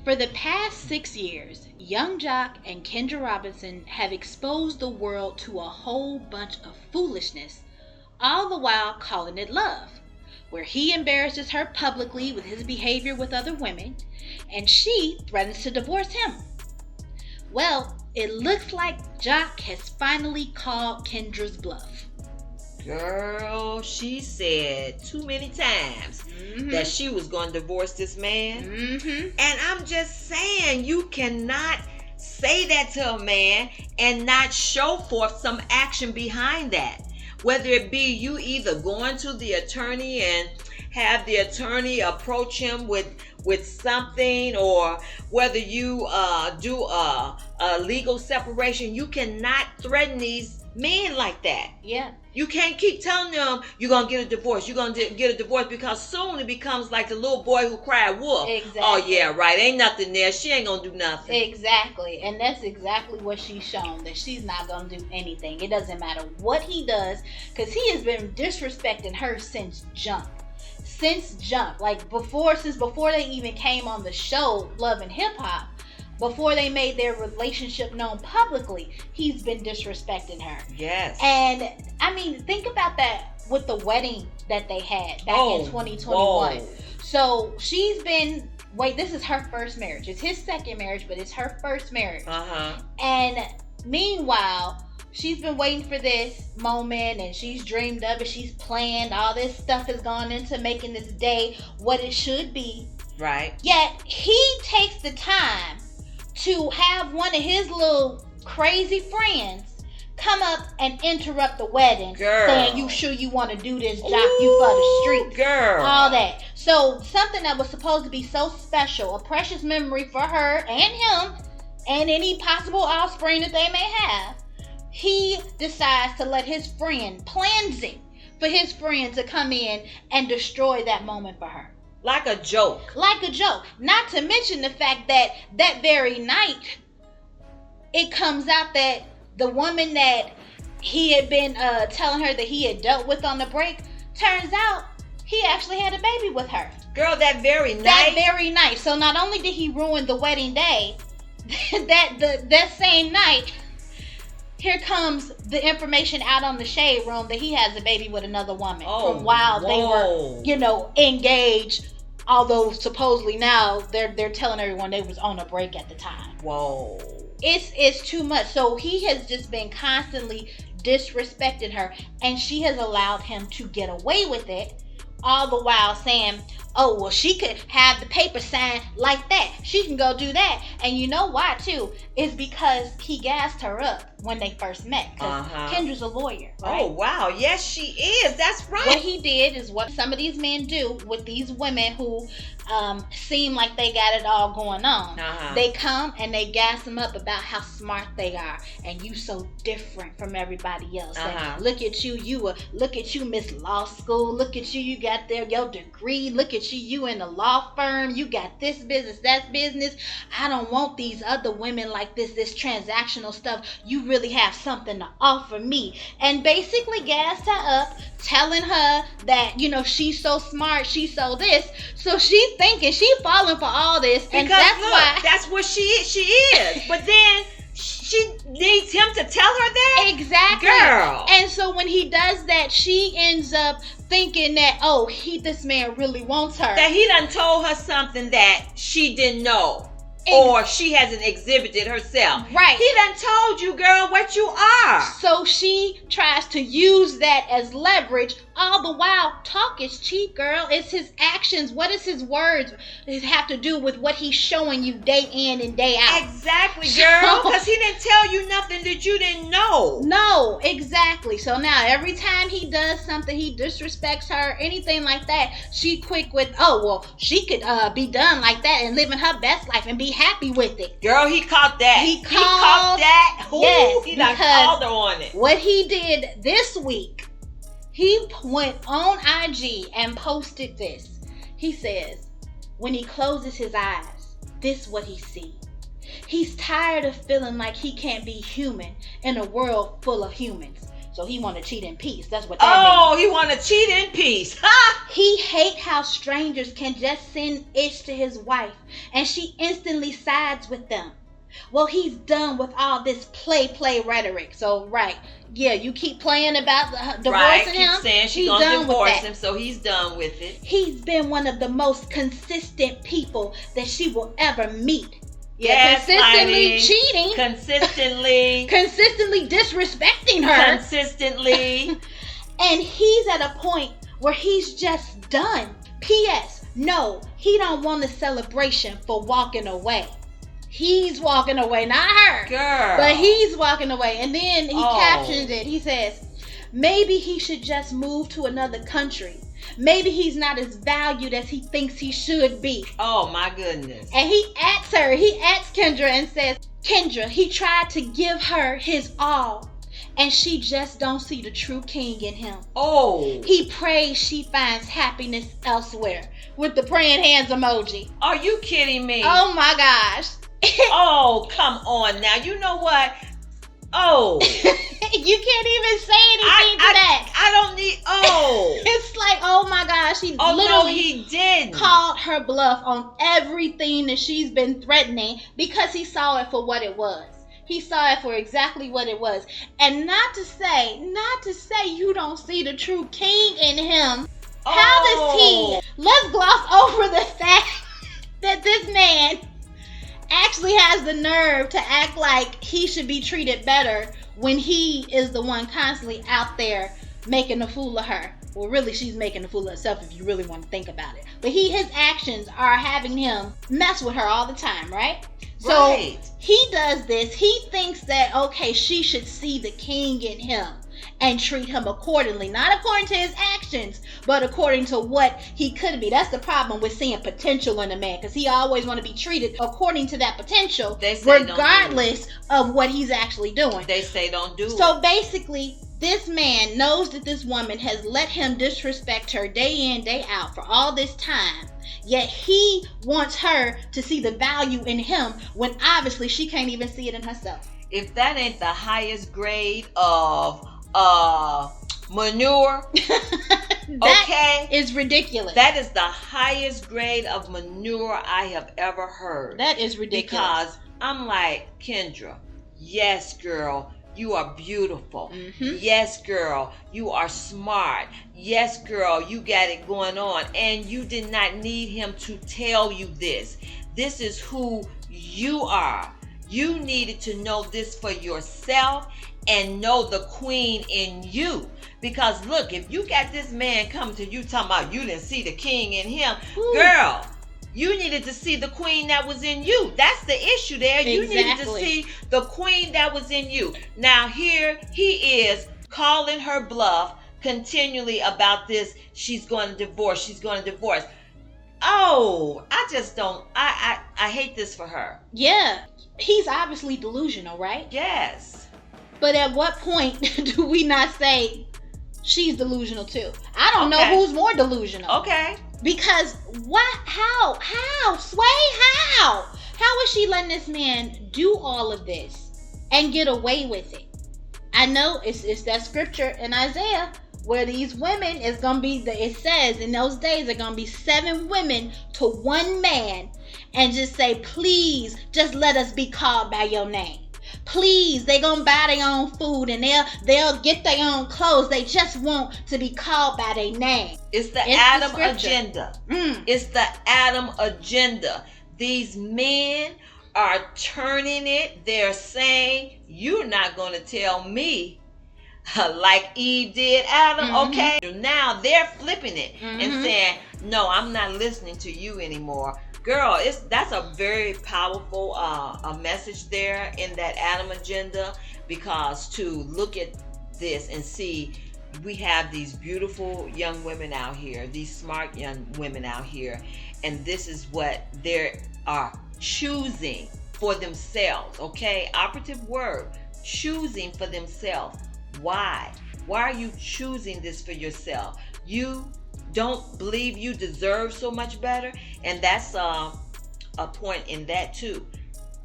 For the past 6 years, Young Jock and Kendra Robinson have exposed the world to a whole bunch of foolishness, all the while calling it love, where he embarrasses her publicly with his behavior with other women, and she threatens to divorce him. Well, it looks like Jock has finally called Kendra's bluff. Girl, she said too many times that she was going to divorce this man. And I'm just saying, you cannot say that to a man and not show forth some action behind that. Whether it be you either going to the attorney and have the attorney approach him with something, or whether you do a legal separation, you cannot threaten these men like that. Yeah. You can't keep telling them you're going to get a divorce. You're going to get a divorce, because soon it becomes like the little boy who cried wolf. Exactly. Oh, yeah, right. Ain't nothing there. She ain't going to do nothing. Exactly. And that's exactly what she's shown, that she's not going to do anything. It doesn't matter what he does, because he has been disrespecting her since jump. Like since before they even came on the show, Love and Hip Hop. Before they made their relationship known publicly, he's been disrespecting her. Yes. And I mean, think about that with the wedding that they had back in 2021. Whoa. So she's been, this is her first marriage. It's his second marriage, but it's her first marriage. And meanwhile, she's been waiting for this moment, and she's dreamed of it. She's planned. All this stuff has gone into making this day what it should be. Right. Yet he takes the time to have one of his little crazy friends come up and interrupt the wedding, girl, saying, "You sure you want to do this, Jock? You for the streets, girl." All that. So something that was supposed to be so special, a precious memory for her and him, and any possible offspring that they may have, he decides to let his friend plans it for his friend to come in and destroy that moment for her. Like a joke. Not to mention the fact that that very night, it comes out that the woman that he had been telling her that he had dealt with on the break, turns out he actually had a baby with her. Girl, that very night. So not only did he ruin the wedding day, that same night, here comes the information out on the shade room that he has a baby with another woman from while they were, engaged. Although supposedly now they're telling everyone they was on a break at the time. Whoa. It's too much. So he has just been constantly disrespecting her, and she has allowed him to get away with it, all the while saying, "Oh, well, she could have the paper signed like that. She can go do that." And you know why, too? It's because he gassed her up when they first met. Because Kendra's a lawyer, right? Oh, wow. Yes, she is. That's right. What he did is what some of these men do with these women who seem like they got it all going on. They come and they gas them up about how smart they are, and you so different from everybody else. And look at you, look at you, Miss Law School. Look at you got your degree. Look at you in a law firm. You got this business, that business. I don't want these other women like this transactional stuff. You really have something to offer me. And basically gassed her up, telling her that, she's so smart, she's so this. So she's thinking she's falling for all this. Because and that's that's what she is. But then she needs him to tell her that? Exactly. Girl. And so when he does that, she ends up thinking that, this man really wants her. That he done told her something that she didn't know. Or she hasn't exhibited herself. Right. He done told you, girl, what you are. So she tries to use that as leverage. All the while, talk is cheap, girl. It's his actions. What is his words? It have to do with what he's showing you day in and day out. Exactly, girl. Because he didn't tell you nothing that you didn't know. No, exactly. So now every time he does something, he disrespects her, anything like that, she quick with, she could be done like that and living her best life and be happy with it. Girl, he caught that. He caught that. Ooh, yes, he done called her on it. What he did this week, he went on IG and posted this. He says, when he closes his eyes, this is what he sees. He's tired of feeling like he can't be human in a world full of humans. So he want to cheat in peace. That's what that means. Oh, he want to cheat in peace. Ha! He hate how strangers can just send ish to his wife and she instantly sides with them. Well, he's done with all this play rhetoric. So, right. Yeah, you keep playing about divorcing him. Keep saying she's going to divorce him, so he's done with it. He's been one of the most consistent people that she will ever meet. Yeah, consistently cheating. Consistently disrespecting her. Consistently. And he's at a point where he's just done. P.S. No, he don't want a celebration for walking away. He's walking away, not her. Girl. But he's walking away. And then he captions it. He says, maybe he should just move to another country. Maybe he's not as valued as he thinks he should be. Oh, my goodness. And he asks Kendra and says, Kendra, he tried to give her his all. And she just don't see the true king in him. Oh. He prays she finds happiness elsewhere. With the praying hands emoji. Are you kidding me? Oh, my gosh. Oh, come on now. You know what? Oh. You can't even say anything to that. I don't need. Oh. It's like, oh my gosh. He he did. Called her bluff on everything that she's been threatening because he saw it for what it was. He saw it for exactly what it was. And not to say you don't see the true king in him. Oh. How does he? Let's gloss over the fact that this man actually has the nerve to act like he should be treated better when he is the one constantly out there making a fool of her. Well, really, she's making a fool of herself if you really want to think about it. But his actions are having him mess with her all the time, right? So he does this. He thinks that, okay, she should see the king in him and treat him accordingly. Not according to his actions, but according to what he could be. That's the problem with seeing potential in a man, because he always want to be treated according to that potential, regardless of what he's actually doing. They say don't do it. So basically, this man knows that this woman has let him disrespect her day in, day out for all this time. Yet he wants her to see the value in him when obviously she can't even see it in herself. If that ain't the highest grade of manure, that is ridiculous. That is the highest grade of manure I have ever heard. That is ridiculous. Because I'm like, Kendra, yes, girl, you are beautiful. Mm-hmm. Yes, girl, you are smart. Yes, girl, you got it going on. And you did not need him to tell you this. This is who you are. You needed to know this for yourself and know the queen in you. Because look, if you got this man coming to you talking about you didn't see the king in him, girl, you needed to see the queen that was in you. That's the issue there. You needed to see the queen that was in you. Now here he is calling her bluff continually about this. She's going to divorce. She's going to divorce. Oh, I just don't. I hate this for her. Yeah. He's obviously delusional, right? Yes. But at what point do we not say she's delusional too? I don't know who's more delusional. Okay. Because what? How? Sway? How is she letting this man do all of this and get away with it? I know it's that scripture in Isaiah where these women is gonna be. It says in those days there gonna be 7 women to 1 man, and just say, please, just let us be called by your name. Please, they gonna buy their own food and they'll get their own clothes. They just want to be called by their name. It's the Adam agenda. It's the Adam agenda. These men are turning it. They're saying, you're not going to tell me like Eve did Adam. Okay. Now they're flipping it and saying, no, I'm not listening to you anymore. Girl, that's a very powerful a message there in that Adam agenda, because to look at this and see we have these beautiful young women out here, these smart young women out here, and this is what they are choosing for themselves. Okay, operative word, choosing for themselves. Why are you choosing this for yourself? You don't believe you deserve so much better? And that's a point in that too.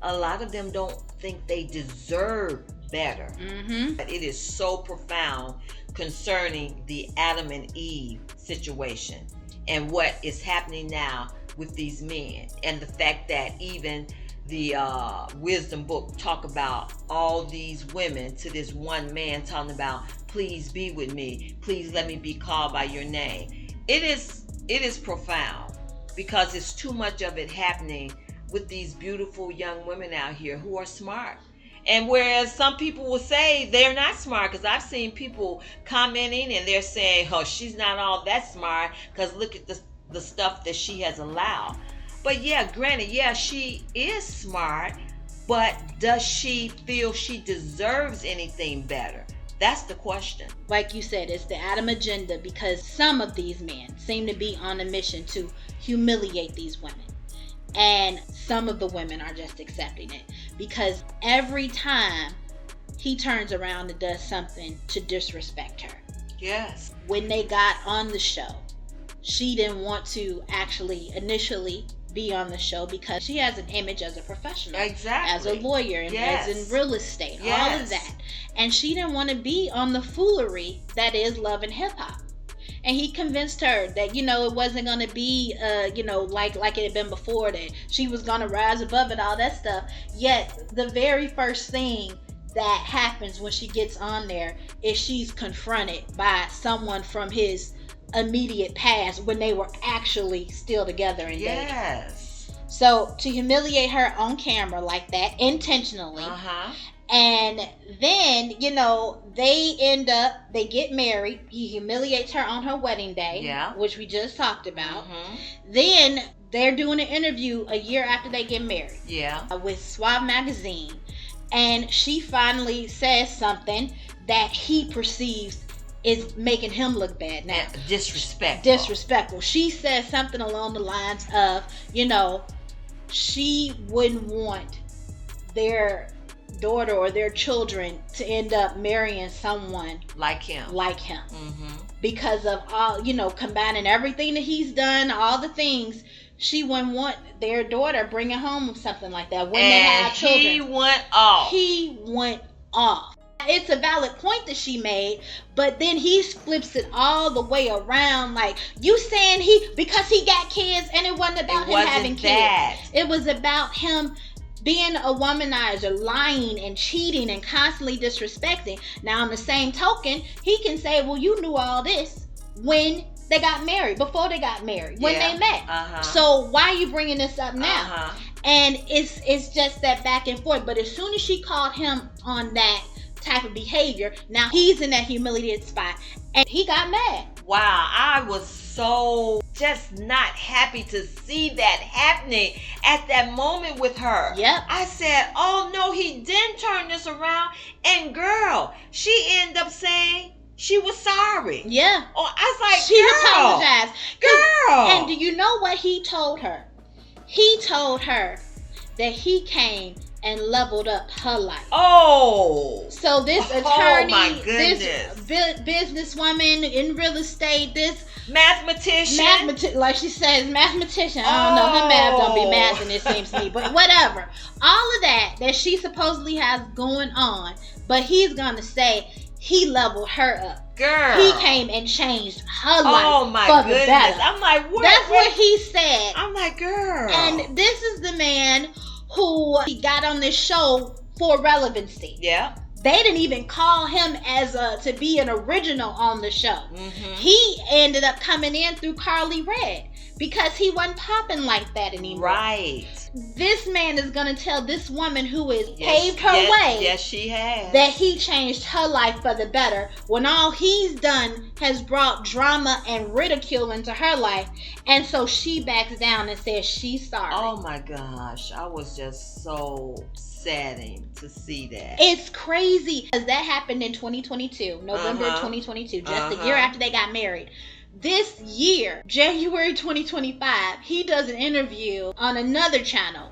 A lot of them don't think they deserve better. It is so profound concerning the Adam and Eve situation and what is happening now with these men, and the fact that even the wisdom book talk about all these women to this one man talking about, please be with me, please let me be called by your name. It is profound, because it's too much of it happening with these beautiful young women out here who are smart. And whereas some people will say they're not smart, because I've seen people commenting and they're saying, oh, she's not all that smart because look at the stuff that she has allowed. But yeah, granted, yeah, she is smart, but does she feel she deserves anything better? That's the question. Like you said, it's the Adam agenda, because some of these men seem to be on a mission to humiliate these women. And some of the women are just accepting it, because every time he turns around and does something to disrespect her. Yes. When they got on the show, she didn't want to actually initially be on the show because she has an image as a professional. Exactly. As a lawyer, and yes. as in real estate, yes. all of that. And she didn't want to be on the foolery that is Love and Hip Hop. And he convinced her that, it wasn't going to be, like it had been before, that she was going to rise above it, all that stuff. Yet, the very first thing that happens when she gets on there is she's confronted by someone from his immediate past when they were actually still together and dating. Yes. So, to humiliate her on camera like that, intentionally, and then, they get married. He humiliates her on her wedding day, which we just talked about. Then they're doing an interview a year after they get married. With Suave Magazine. And she finally says something that he perceives is making him look bad now. Disrespectful. She says something along the lines of, she wouldn't want their daughter or their children to end up marrying someone like him. Because of all, combining everything that he's done, all the things, she wouldn't want their daughter bringing home something like that when they have children. He went off. It's a valid point that she made, but then he flips it all the way around. Like, you saying because he got kids, and it wasn't about him having kids. It was about him being a womanizer, lying and cheating and constantly disrespecting. Now, on the same token, he can say, well, you knew all this when they got married, before they got married, when they met. So why are you bringing this up now? And it's just that back and forth. But as soon as she called him on that type of behavior, now he's in that humiliated spot, and he got mad. Wow, I was so just not happy to see that happening at that moment with her. I said, oh no, he didn't turn this around. And girl, she ended up saying she was sorry. Oh, I was like, she apologized. Girl. And do you know what he told her? He told her that he came and leveled up her life. So this attorney, this businesswoman in real estate, this mathematician, like she says, mathematician. I don't know, her math don't be math, and it seems to me, but whatever. All of that she supposedly has going on, but he's gonna say he leveled her up. Girl, he came and changed her life for the better. I'm like, what? That's what he said. I'm like, girl. And this is the man who he got on this show for relevancy. They didn't even call him as to be an original on the show. He ended up coming in through Carly Red because he wasn't popping like that anymore. This man is going to tell this woman who has paved her way. Yes, she has. That he changed her life for the better, when all he's done has brought drama and ridicule into her life. And so she backs down and says she's sorry. Oh my gosh. I was just so saddened to see that. It's crazy. Because that happened in 2022, November 2022, just a year after they got married. This year, January 2025, he does an interview on another channel,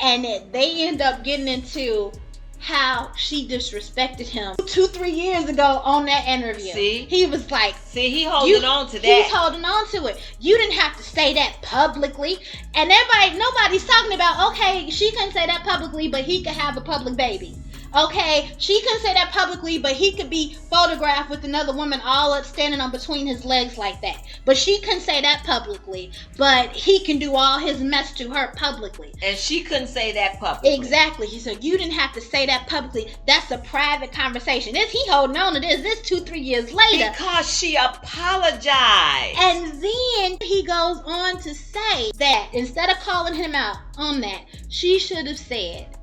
and they end up getting into how she disrespected him 2-3 years ago on that interview. He was like, he holding on to that. He's holding on to it. You didn't have to say that publicly. And nobody's talking about, okay, she couldn't say that publicly, but he could have a public baby. Okay, she couldn't say that publicly, but he could be photographed with another woman all up standing on between his legs like that. But she couldn't say that publicly, but he can do all his mess to her publicly. And she couldn't say that publicly. Exactly. He said, you didn't have to say that publicly. That's a private conversation. Is he holding on to this 2-3 years later? Because she apologized. And then he goes on to say that instead of calling him out on that, she should have said,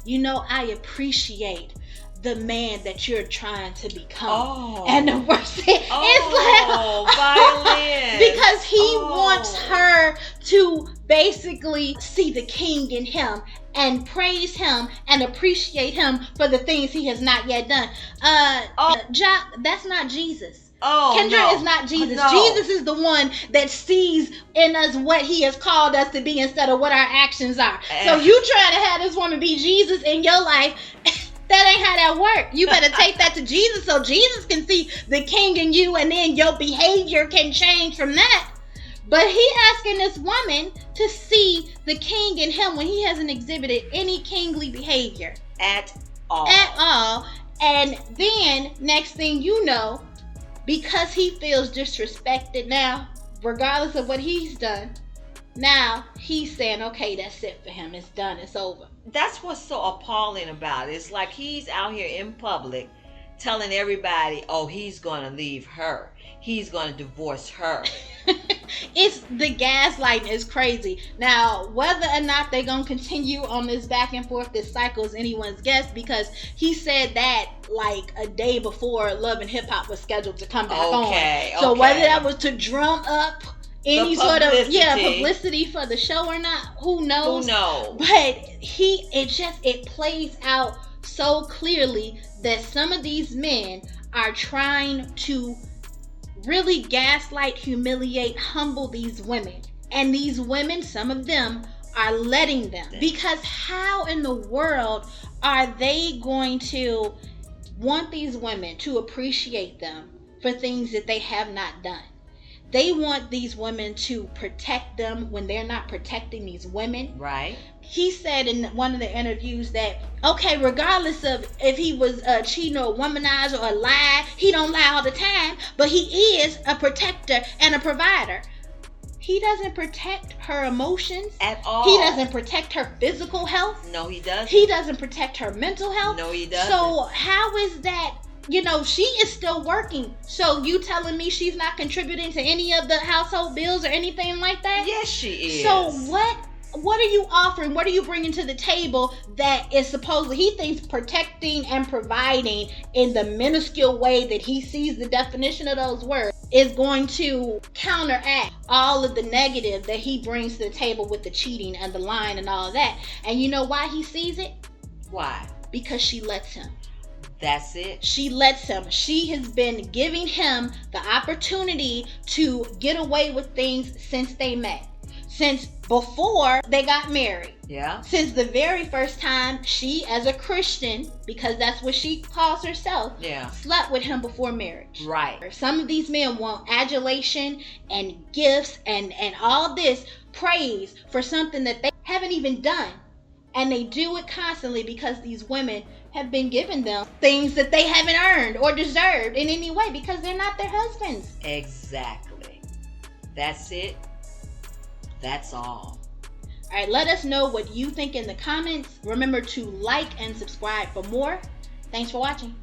you know, I appreciate the man that you're trying to become. Oh. And the worst thing is like, violin. because he wants her to basically see the king in him and praise him and appreciate him for the things he has not yet done. That's not Jesus. Kendra is not Jesus. No. Jesus is the one that sees in us what he has called us to be instead of what our actions are. So you trying to have this woman be Jesus in your life, that ain't how that works. You better take that to Jesus so Jesus can see the king in you, and then your behavior can change from that. But he asking this woman to see the king in him when he hasn't exhibited any kingly behavior. At all. And then, next thing you know, because he feels disrespected now, regardless of what he's done, now he's saying, okay, that's it for him. It's done. It's over. That's what's so appalling about it. It's like he's out here in public telling everybody, oh, he's going to leave her. He's going to divorce her. It's the gaslighting is crazy. Now, whether or not they're going to continue on this back and forth, this cycle is anyone's guess, because he said that like a day before Love and Hip Hop was scheduled to come back on. So whether that was to drum up any sort of publicity for the show or not, who knows? But it plays out so clearly that some of these men are trying to really gaslight, humiliate, humble these women. And these women, some of them, are letting them. Because how in the world are they going to want these women to appreciate them for things that they have not done? They want these women to protect them when they're not protecting these women. Right. He said in one of the interviews that, okay, regardless of if he was cheating or a womanizer or a lie, he don't lie all the time, but he is a protector and a provider. He doesn't protect her emotions at all. He doesn't protect her physical health. No, he doesn't. He doesn't protect her mental health. No, he doesn't. So how is that? You know, she is still working. So you telling me she's not contributing to any of the household bills or anything like that? Yes, she is. So what are you offering? What are you bringing to the table that is supposedly, he thinks, protecting and providing in the minuscule way that he sees the definition of those words is going to counteract all of the negative that he brings to the table with the cheating and the lying and all of that. And you know why he sees it? Why? Because she lets him. That's it. She lets him. She has been giving him the opportunity to get away with things since they met. Since before they got married. Yeah. Since the very first time she, as a Christian, because that's what she calls herself, slept with him before marriage. Right. Some of these men want adulation and gifts and all this praise for something that they haven't even done. And they do it constantly because these women have been giving them things that they haven't earned or deserved in any way because they're not their husbands. Exactly. That's it. That's all. All right, let us know what you think in the comments. Remember to like and subscribe for more. Thanks for watching.